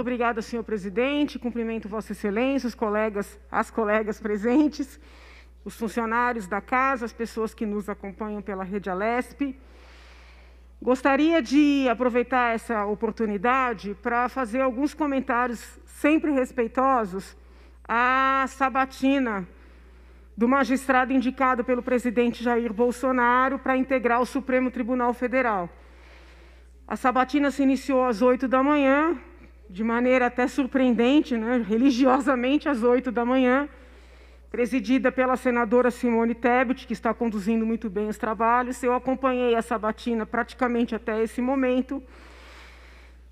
Obrigada, senhor presidente. Cumprimento Vossa Excelência, as colegas presentes, os funcionários da casa, as pessoas que nos acompanham pela Rede Alesp. Gostaria de aproveitar essa oportunidade para fazer alguns comentários sempre respeitosos à sabatina do magistrado indicado pelo presidente Jair Bolsonaro para integrar o Supremo Tribunal Federal. A sabatina se iniciou às 8 da manhã, de maneira até surpreendente, religiosamente às 8 da manhã, presidida pela senadora Simone Tebet, que está conduzindo muito bem os trabalhos. Eu acompanhei a sabatina praticamente até esse momento,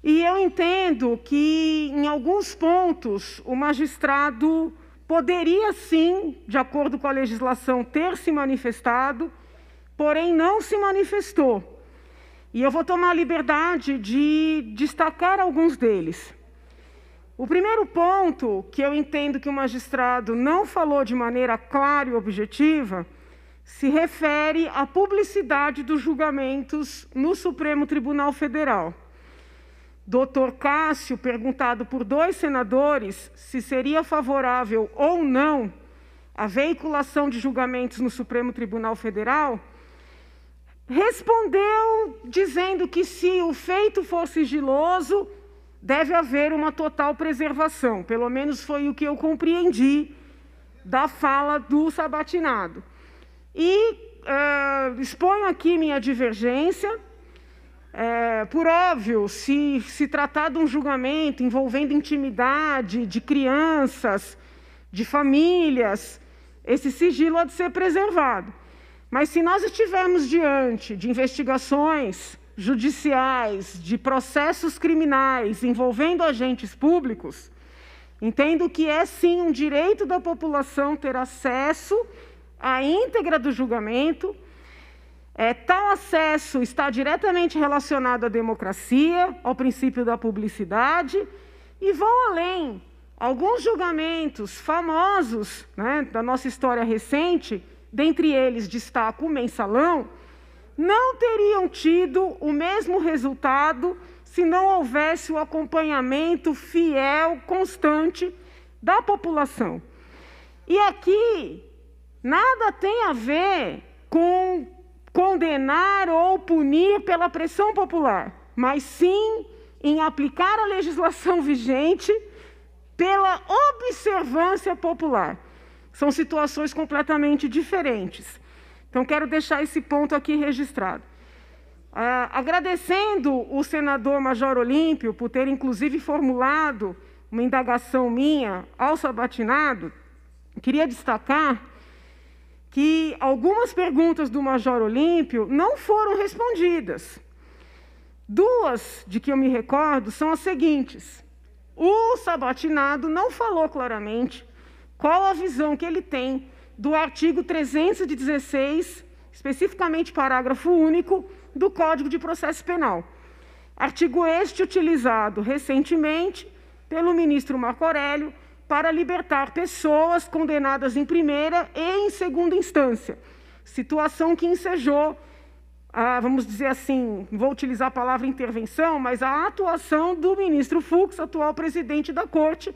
e eu entendo que, em alguns pontos, o magistrado poderia, sim, de acordo com a legislação, ter se manifestado, porém não se manifestou. E eu vou tomar a liberdade de destacar alguns deles. O primeiro ponto que eu entendo que o magistrado não falou de maneira clara e objetiva se refere à publicidade dos julgamentos no Supremo Tribunal Federal. Dr. Cássio, perguntado por 2 senadores se seria favorável ou não a veiculação de julgamentos no Supremo Tribunal Federal, respondeu dizendo que, se o feito for sigiloso, deve haver uma total preservação. Pelo menos foi o que eu compreendi da fala do sabatinado. E exponho aqui minha divergência. Por óbvio, se tratar de um julgamento envolvendo intimidade de crianças, de famílias, esse sigilo há de ser preservado. Mas se nós estivermos diante de investigações judiciais, de processos criminais envolvendo agentes públicos, entendo que é sim um direito da população ter acesso à íntegra do julgamento. Tal acesso está diretamente relacionado à democracia, ao princípio da publicidade, e vão além. Alguns julgamentos famosos, da nossa história recente, dentre eles destaco o Mensalão, não teriam tido o mesmo resultado se não houvesse o acompanhamento fiel, constante da população. E aqui nada tem a ver com condenar ou punir pela pressão popular, mas sim em aplicar a legislação vigente pela observância popular. São situações completamente diferentes. Então, quero deixar esse ponto aqui registrado. Agradecendo o senador Major Olímpio por ter, inclusive, formulado uma indagação minha ao sabatinado, queria destacar que algumas perguntas do Major Olímpio não foram respondidas. 2 de que eu me recordo são as seguintes. O sabatinado não falou claramente qual a visão que ele tem do artigo 316, especificamente parágrafo único, do Código de Processo Penal. Artigo este utilizado recentemente pelo ministro Marco Aurélio para libertar pessoas condenadas em primeira e em segunda instância, situação que ensejou, vamos dizer assim, vou utilizar a palavra intervenção, mas a atuação do ministro Fux, atual presidente da Corte,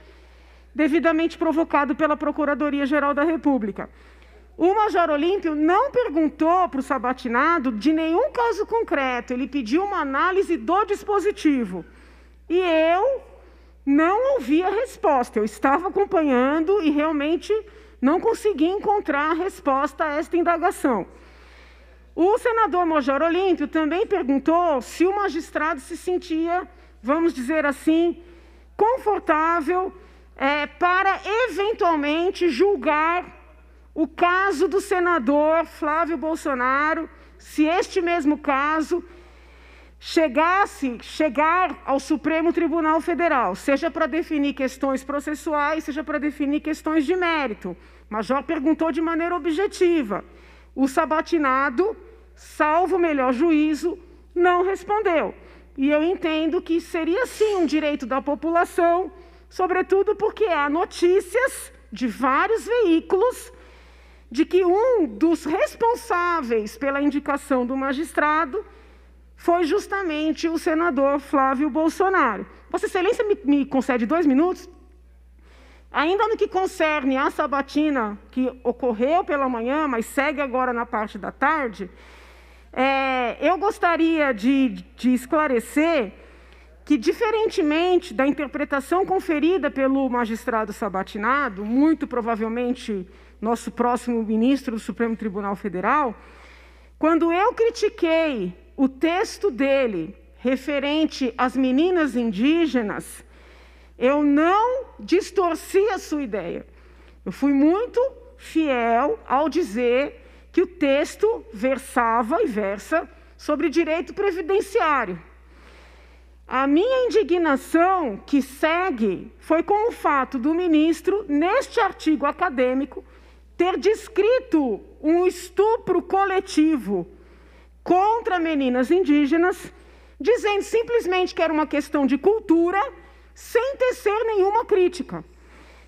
devidamente provocado pela Procuradoria-Geral da República. O Major Olímpio não perguntou para o sabatinado de nenhum caso concreto, ele pediu uma análise do dispositivo. E eu não ouvi a resposta, eu estava acompanhando e realmente não consegui encontrar a resposta a esta indagação. O senador Major Olímpio também perguntou se o magistrado se sentia, vamos dizer assim, confortável para, eventualmente, julgar o caso do senador Flávio Bolsonaro, se este mesmo caso chegar ao Supremo Tribunal Federal, seja para definir questões processuais, seja para definir questões de mérito. O Major perguntou de maneira objetiva. O sabatinado, salvo o melhor juízo, não respondeu. E eu entendo que seria, sim, um direito da população, sobretudo porque há notícias de vários veículos de que um dos responsáveis pela indicação do magistrado foi justamente o senador Flávio Bolsonaro. Vossa Excelência me concede 2 minutos? Ainda no que concerne à sabatina que ocorreu pela manhã, mas segue agora na parte da tarde, eu gostaria de esclarecer que, diferentemente da interpretação conferida pelo magistrado sabatinado, muito provavelmente nosso próximo ministro do Supremo Tribunal Federal, quando eu critiquei o texto dele referente às meninas indígenas, eu não distorci a sua ideia. Eu fui muito fiel ao dizer que o texto versava e versa sobre direito previdenciário. A minha indignação que segue foi com o fato do ministro, neste artigo acadêmico, ter descrito um estupro coletivo contra meninas indígenas, dizendo simplesmente que era uma questão de cultura, sem tecer nenhuma crítica.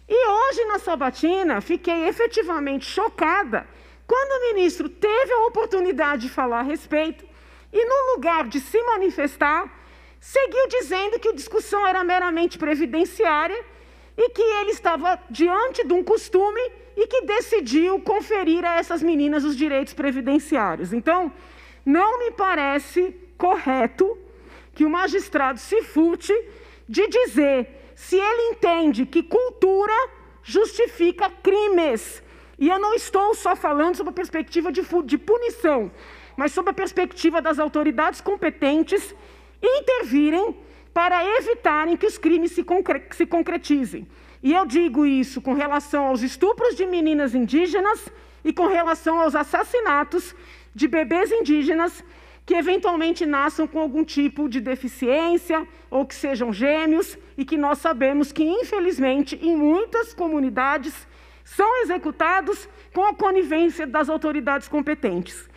E hoje, na sabatina, fiquei efetivamente chocada quando o ministro teve a oportunidade de falar a respeito e, no lugar de se manifestar, seguiu dizendo que a discussão era meramente previdenciária e que ele estava diante de um costume e que decidiu conferir a essas meninas os direitos previdenciários. Então, não me parece correto que o magistrado se furte de dizer se ele entende que cultura justifica crimes. E eu não estou só falando sobre a perspectiva de punição, mas sobre a perspectiva das autoridades competentes intervirem para evitarem que os crimes se concretizem. E eu digo isso com relação aos estupros de meninas indígenas e com relação aos assassinatos de bebês indígenas que eventualmente nasçam com algum tipo de deficiência ou que sejam gêmeos e que nós sabemos que, infelizmente, em muitas comunidades são executados com a conivência das autoridades competentes.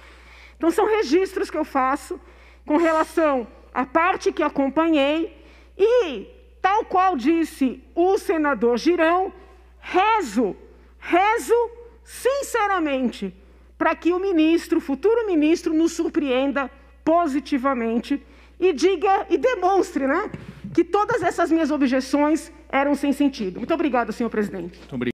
Então, são registros que eu faço com relação à parte que acompanhei e, tal qual disse o senador Girão, rezo sinceramente para que o ministro, o futuro ministro, nos surpreenda positivamente e diga e demonstre, que todas essas minhas objeções eram sem sentido. Muito obrigada, senhor presidente.